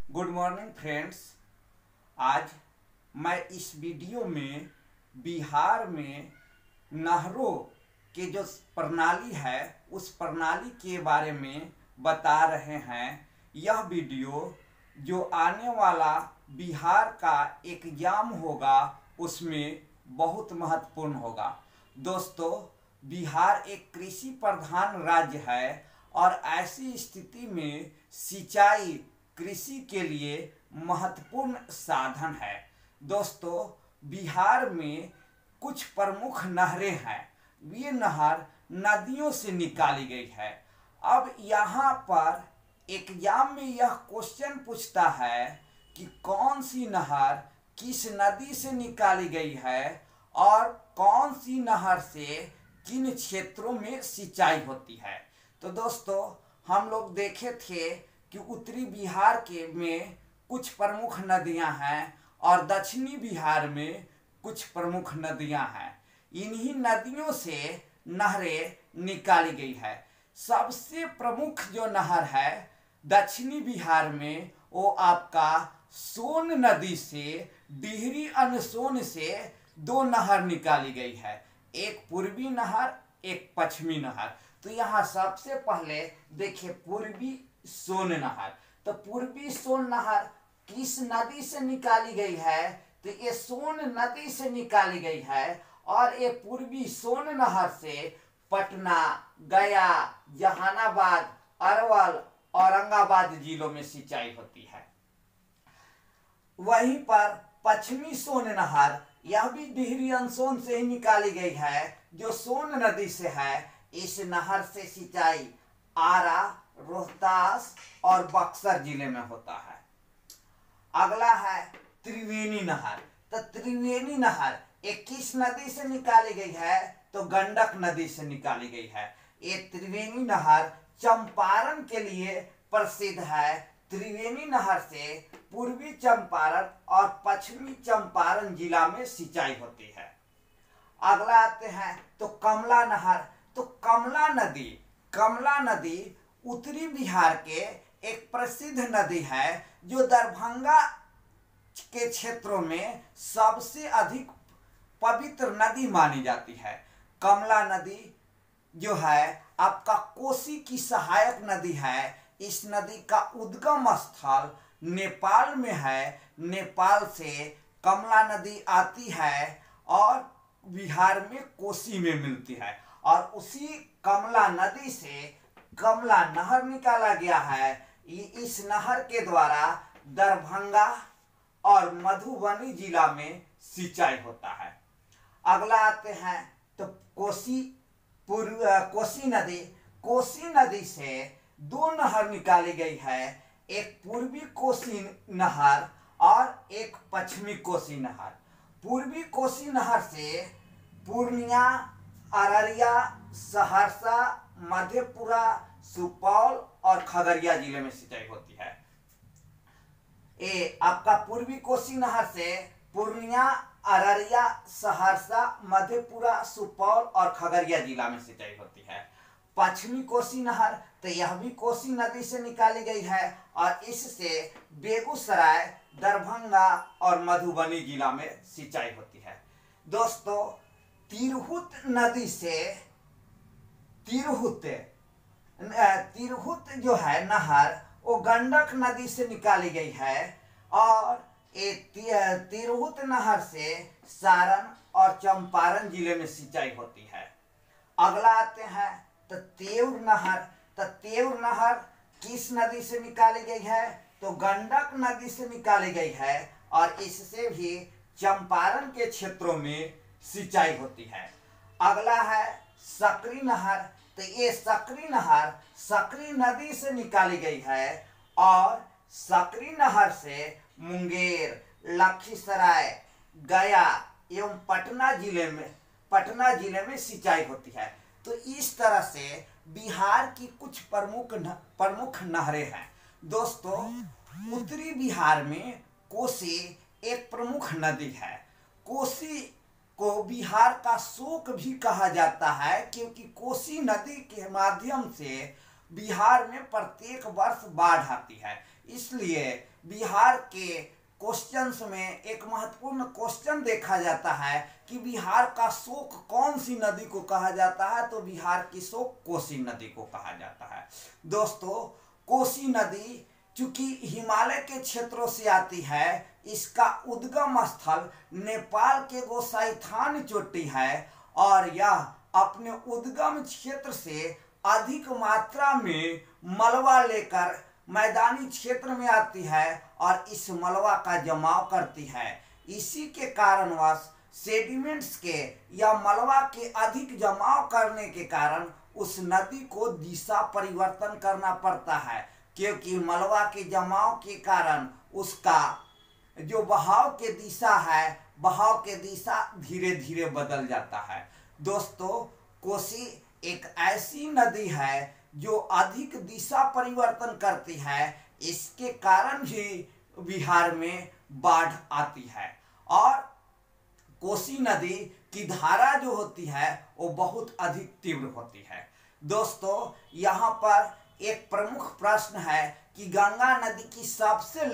Good morning friends. आज मैं इस वीडियो में बिहार में नहरों के जो प्रणाली है उस प्रणाली के बारे में बता रहे हैं। यह वीडियो जो आने वाला बिहार का एग्जाम होगा उसमें बहुत महत्वपूर्ण होगा। दोस्तों, बिहार एक कृषि प्रधान राज्य है और ऐसी स्थिति में सिंचाई कृषि के लिए महत्वपूर्ण साधन है। दोस्तों, बिहार में कुछ प्रमुख नहरें हैं। ये नहर नदियों से निकाली गई है। अब यहाँ पर एग्जाम में यह क्वेश्चन पूछता है कि कौन सी नहर किस नदी से निकाली गई है और कौन सी नहर से किन क्षेत्रों में सिंचाई होती है। तो दोस्तों, हम लोग देखे थे कि उत्तरी बिहार के में कुछ प्रमुख नदियां हैं और दक्षिणी बिहार में कुछ प्रमुख नदियां हैं। इन्हीं नदियों से नहरें निकाली गई है। सबसे प्रमुख जो नहर है दक्षिणी बिहार में वो आपका सोन नदी से डिहरी अनसोन से दो नहर निकाली गई है, एक पूर्वी नहर एक पश्चिमी नहर। तो यहाँ सबसे पहले देखिए पूर्वी सोन नहर। तो पूर्वी सोन नहर किस नदी से निकाली गई है? तो ये सोन नदी से निकाली गई है और ये पूर्वी सोन नहर से पटना, गया, जहानाबाद, अरवल, औरंगाबाद जिलों में सिंचाई होती है। वहीं पर पश्चिमी सोन नहर यह भी डिहरी अनसोन से ही निकाली गई है जो सोन नदी से है। इस नहर से सिंचाई आरा, रोहतास और बक्सर जिले में होता है। अगला है त्रिवेणी नहर। तो त्रिवेणी नहर एक किस नदी से निकाली गई है? तो गंडक नदी से निकाली गई है। ये त्रिवेणी नहर चंपारण के लिए प्रसिद्ध है। त्रिवेणी नहर से पूर्वी चंपारण और पश्चिमी चंपारण जिला में सिंचाई होती है। अगला आते हैं तो कमला नहर। तो कमला नदी उत्तरी बिहार के एक प्रसिद्ध नदी है जो दरभंगा के क्षेत्रों में सबसे अधिक पवित्र नदी मानी जाती है। कमला नदी जो है आपका कोसी की सहायक नदी है। इस नदी का उद्गम स्थल नेपाल में है। नेपाल से कमला नदी आती है और बिहार में कोसी में मिलती है और उसी कमला नदी से कमला नहर निकाला गया है। इस नहर के द्वारा दरभंगा और मधुबनी जिला में सिंचाई होता है। अगला आते हैं तो कोसी नदी से दो नहर निकाली गई है, एक पूर्वी कोसी नहर और एक पश्चिमी कोसी नहर। पूर्वी कोसी नहर से पूर्णिया, अररिया, सहरसा, मधेपुरा, सुपौल और खगड़िया जिले में सिंचाई होती है। ये आपका पूर्वी कोसी नहर से पूर्णिया, अररिया, सहरसा, मधेपुरा, सुपौल और खगड़िया जिला में सिंचाई होती है। पश्चिमी कोसी नहर तो यह भी कोसी नदी से निकाली गई है और इससे बेगूसराय, दरभंगा और मधुबनी जिला में सिंचाई होती है। दोस्तों, तिरहुत जो है नहर वो गंडक नदी से निकाली गई है और तिरहुत नहर से सारण और चंपारण जिले में सिंचाई होती है। अगला आते हैं तो तेउर नहर। तो तेउर नहर किस नदी से निकाली गई है? तो गंडक नदी से निकाली गई है और इससे भी चंपारण के क्षेत्रों में सिंचाई होती है। अगला है सकरी नहर। तो ये सकरी नहर सकरी नदी से निकाली गई है और सकरी नहर से मुंगेर, लखीसराय, गया एवं पटना जिले में सिंचाई होती है। तो इस तरह से बिहार की कुछ प्रमुख नहरें हैं। दोस्तों, उत्तरी बिहार में कोसी एक प्रमुख नदी है। कोसी को बिहार का शोक भी कहा जाता है क्योंकि कोसी नदी के माध्यम से बिहार में प्रत्येक वर्ष बाढ़ आती है। इसलिए बिहार के क्वेश्चंस में एक महत्वपूर्ण क्वेश्चन देखा जाता है कि बिहार का शोक कौन सी नदी को कहा जाता है, तो बिहार की शोक कोसी नदी को कहा जाता है। दोस्तों, कोसी नदी चूंकि हिमालय के क्षेत्रों से आती है, इसका उद्गम स्थल नेपाल के गोसाईथान चोटी है और यह अपने उद्गम क्षेत्र से अधिक मात्रा में मलबा लेकर मैदानी क्षेत्र में आती है और इस मलबा का जमाव करती है। इसी के कारणवश सेडिमेंट्स के या मलबा के अधिक जमाव करने के कारण उस नदी को दिशा परिवर्तन करना पड़ता है, क्योंकि मलबा के जमाव के कारण उसका जो बहाव के दिशा है, बहाव के दिशा धीरे धीरे बदल जाता है। दोस्तों, कोसी एक ऐसी नदी है जो अधिक दिशा परिवर्तन करती है, इसके कारण ही बिहार में बाढ़ आती है और कोसी नदी की धारा जो होती है वो बहुत अधिक तीव्र होती है। दोस्तों, यहाँ पर एक प्रमुख प्रश्न है कि गंगा नदी की सबसे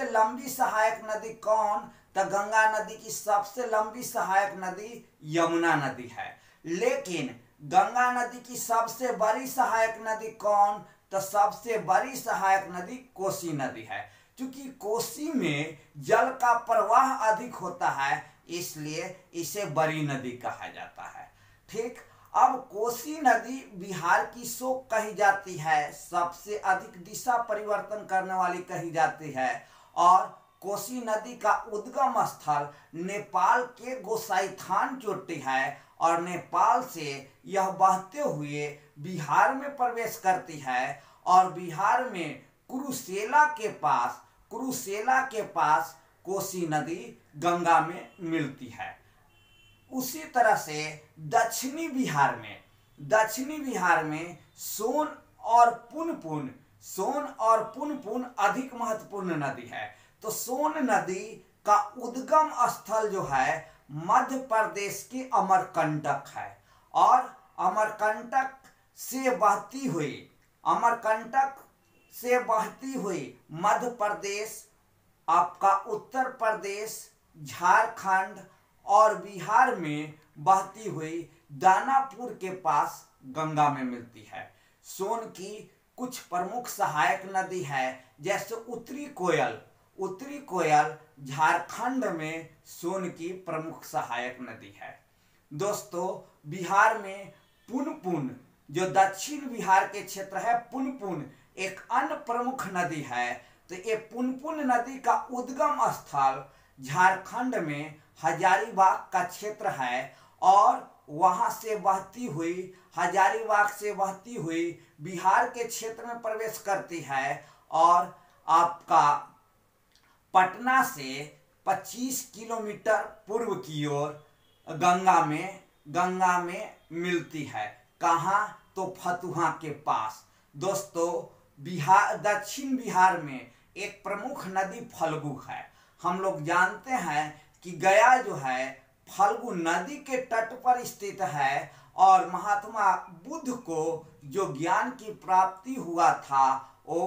लंबी सहायक नदी कौन? तो गंगा नदी की सबसे लंबी सहायक नदी यमुना नदी है। लेकिन गंगा नदी की सबसे बड़ी सहायक नदी कौन? तो सबसे बड़ी सहायक नदी कोसी नदी है। क्योंकि कोसी में जल का प्रवाह अधिक होता है, इसलिए इसे बड़ी नदी कहा जाता है। ठीक, अब कोसी नदी बिहार की शोक कही जाती है, सबसे अधिक दिशा परिवर्तन करने वाली कही जाती है और कोसी नदी का उद्गम स्थल नेपाल के गोसाईथान चोटी है और नेपाल से यह बहते हुए बिहार में प्रवेश करती है और बिहार में कुरुसेला के पास कोसी नदी गंगा में मिलती है। उसी तरह से दक्षिणी बिहार में सोन और पुनपुन अधिक महत्वपूर्ण नदी है। तो सोन नदी का उद्गम स्थल जो है मध्य प्रदेश के अमरकंटक है और अमरकंटक से बहती हुई मध्य प्रदेश, आपका उत्तर प्रदेश, झारखंड और बिहार में बहती हुई दानापुर के पास गंगा में मिलती है। सोन की कुछ प्रमुख सहायक नदी है, जैसे उत्तरी कोयल झारखंड में सोन की प्रमुख सहायक नदी है। दोस्तों, बिहार में पुनपुन, जो दक्षिण बिहार के क्षेत्र है, पुनपुन एक अन्य प्रमुख नदी है। तो ये पुनपुन नदी का उद्गम स्थल झारखंड में हजारीबाग का क्षेत्र है और वहां से हजारीबाग से बहती हुई बिहार के क्षेत्र में प्रवेश करती है और आपका पटना से 25 किलोमीटर पूर्व की ओर गंगा में मिलती है। कहाँ? तो फतुहा के पास। दोस्तों, दक्षिण बिहार में एक प्रमुख नदी फल्गु है। हम लोग जानते हैं कि गया जो है फल्गु नदी के तट पर स्थित है और महात्मा बुद्ध को जो ज्ञान की प्राप्ति हुआ था वो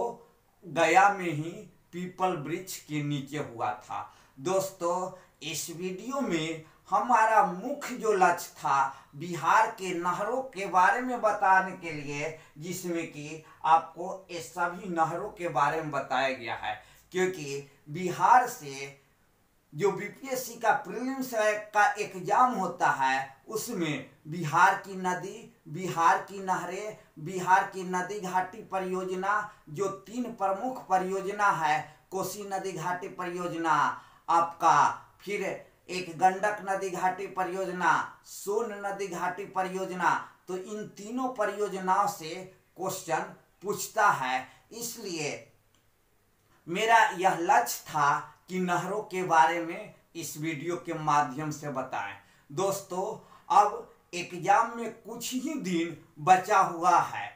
गया में ही पीपल वृक्ष के नीचे हुआ था। दोस्तों, इस वीडियो में हमारा मुख्य जो लक्ष्य था बिहार के नहरों के बारे में बताने के लिए, जिसमें कि आपको इस सभी नहरों के बारे में बताया गया है, क्योंकि बिहार से जो बीपीएससी का प्रीलिम्स का एग्जाम होता है उसमें बिहार की नदी, बिहार की नहरें, बिहार की नदी घाटी परियोजना, जो 3 प्रमुख परियोजना है, कोसी नदी घाटी परियोजना, आपका फिर एक गंडक नदी घाटी परियोजना, सोन नदी घाटी परियोजना, तो इन तीनों परियोजनाओं से क्वेश्चन पूछता है। इसलिए मेरा यह लक्ष्य था कि नहरों के बारे में इस वीडियो के माध्यम से बताएं। दोस्तों, अब एग्जाम में कुछ ही दिन बचा हुआ है।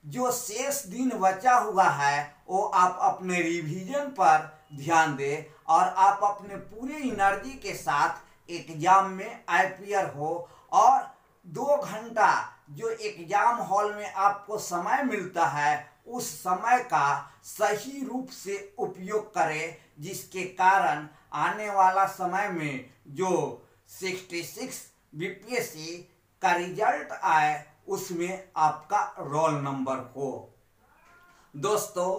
जो शेष दिन बचा हुआ है वो आप अपने रिवीजन पर ध्यान दें और आप अपने पूरे एनर्जी के साथ एग्जाम में अपियर हो और 2 घंटा जो एग्जाम हॉल में आपको समय मिलता है उस समय का सही रूप से उपयोग करें, जिसके कारण आने वाला समय में जो 66 बीपीएससी का रिजल्ट आए उसमें आपका रोल नंबर हो। दोस्तों,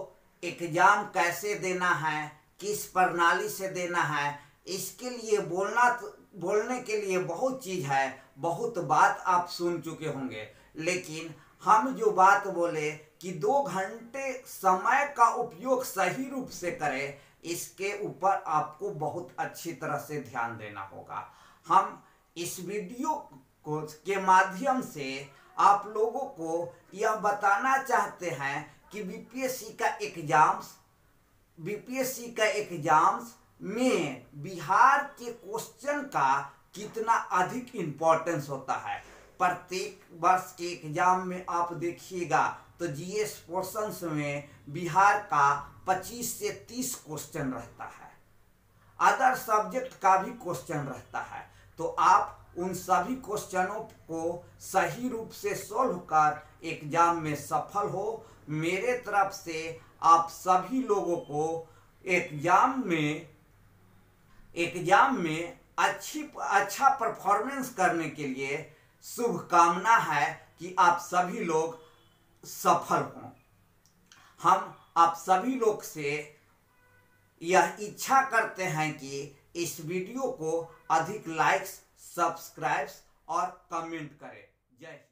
एग्जाम कैसे देना है, किस प्रणाली से देना है, इसके लिए बोलने के लिए बहुत चीज है, बहुत बात आप सुन चुके होंगे, लेकिन हम जो बात बोले कि 2 घंटे समय का उपयोग सही रूप से करें, इसके ऊपर आपको बहुत अच्छी तरह से ध्यान देना होगा। हम इस वीडियो के माध्यम से आप लोगों को यह बताना चाहते हैं कि बीपीएससी का एग्जाम्स में बिहार के क्वेश्चन का कितना अधिक इम्पोर्टेंस होता है। प्रत्येक वर्ष के एग्जाम में आप देखिएगा तो जीएस पोर्शंस में बिहार का 25 से 30 क्वेश्चन रहता है, अदर सब्जेक्ट का भी क्वेश्चन रहता है। तो आप उन सभी क्वेश्चनों को सही रूप से सोल्व कर एग्जाम में सफल हो। मेरे तरफ से आप सभी लोगों को एग्जाम में अच्छा परफॉर्मेंस करने के लिए शुभकामना है कि आप सभी लोग सफल हों। हम आप सभी लोग से यह इच्छा करते हैं कि इस वीडियो को अधिक लाइक्स, सब्सक्राइब्स और कमेंट करें। जय हिंद।